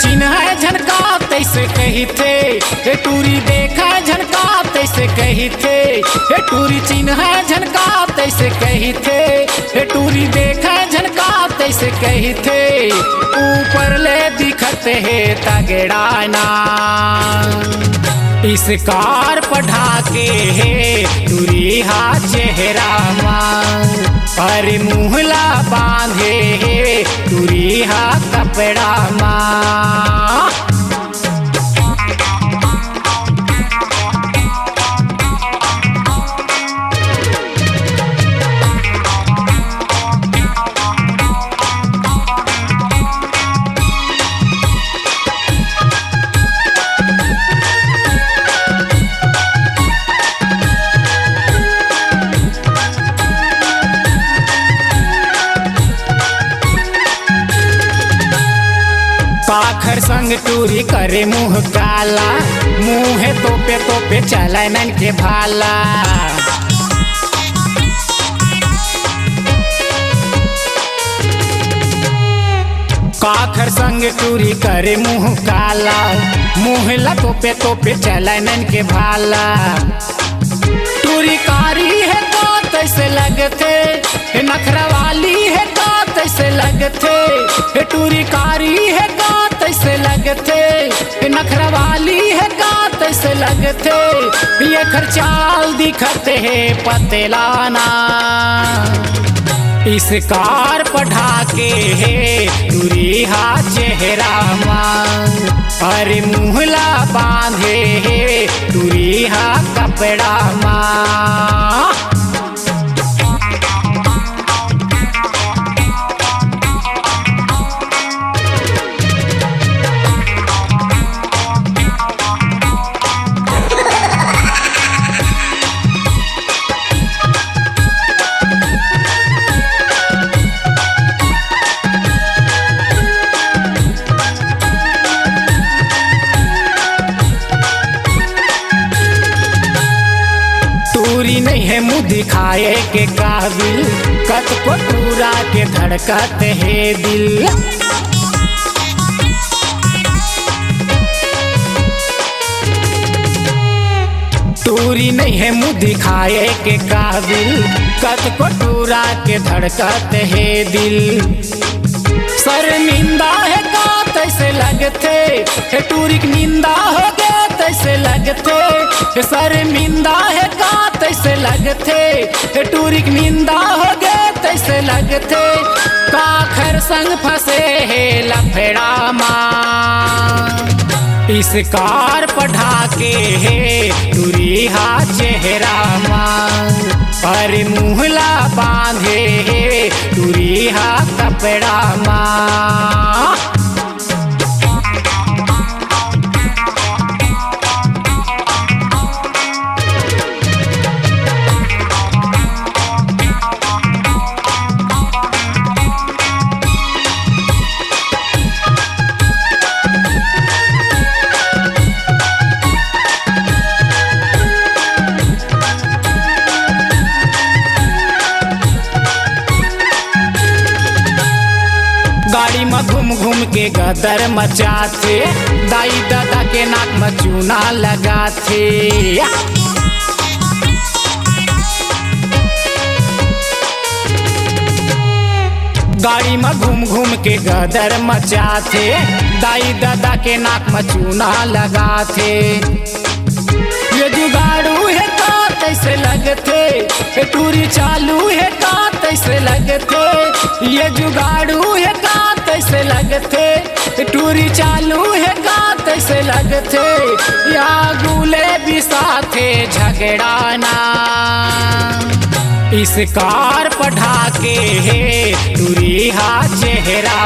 चिन्ह झनका तैसे कही थे हे टूरी देखा झनका तैसे कही थे हे टूरी चिन्ह झनका तैसे कही थे हे टूरी देखा झनका तैसे कही थे ऊपर ले दिखते है तगड़ाना इस कार पढ़ा के है टूरी हा चेहरा पर मुहला बांधे है टूरी हा कपड़ा पाखर संग टूरी करे मुँह काला मुँह तोपे तोपे चला नन के भाला पाखर संग टूरी करे मुँह काला मुँह ला तोपे तोपे चला नन के भाला टूरी कारी है तो तैसे लगते नखरा वाली है तो तैसे लगते टूरी कारी है का तैसे लगते नखरा वाली है का तैसे लगते ये खर्चाल दिखते है पतेलाना इस कार पढ़ा के है टूरी हा चेहरा अरे मुहला बांधे है टूरी हा कपड़ा टूरी नहीं है मुँह दिखाए के काबिल कत को टूरा के धड़कत है दिल टूरी नहीं है मुँह दिखाए के काबिल कत को टूरा के धड़कत है दिल शर्मिंदा है का तैसे लगते टूरी की निंदा हो गए तैसे लगते शर्मिंदा है का तैसे लगते टूरी की निंदा हो गए तैसे लगते काखर संग फंसे है लफड़ा इस कार पढ़ा के है टूरी हा चेहरा पर मुहला बांधे है टूरी हा कपड़ा गाड़ी में घूम घूम के गदर मचाते दाई दादा के नाक में चूना लगाते गाड़ी में घूम घूम के गदर मचाते दाई दादा के नाक में चूना लगाते ये जुगाड़ू है का तैसे लगते टूरी चालू है का तैसे लगते ये जुगाड़ू है का तैसे लगते टूरी चालू है का तैसे लगते या गुले भी साथे झगड़ाना इस कार पढ़ा के है टूरी हा चेहरा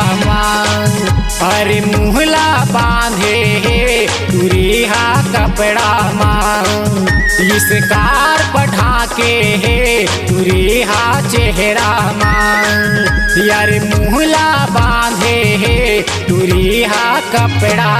अरे मुहला बांधे है टूरी हा कपड़ा इस कार पढ़ा के है टूरी हा चेहरा यार मुहला बांधे है टूरी हा कपड़ा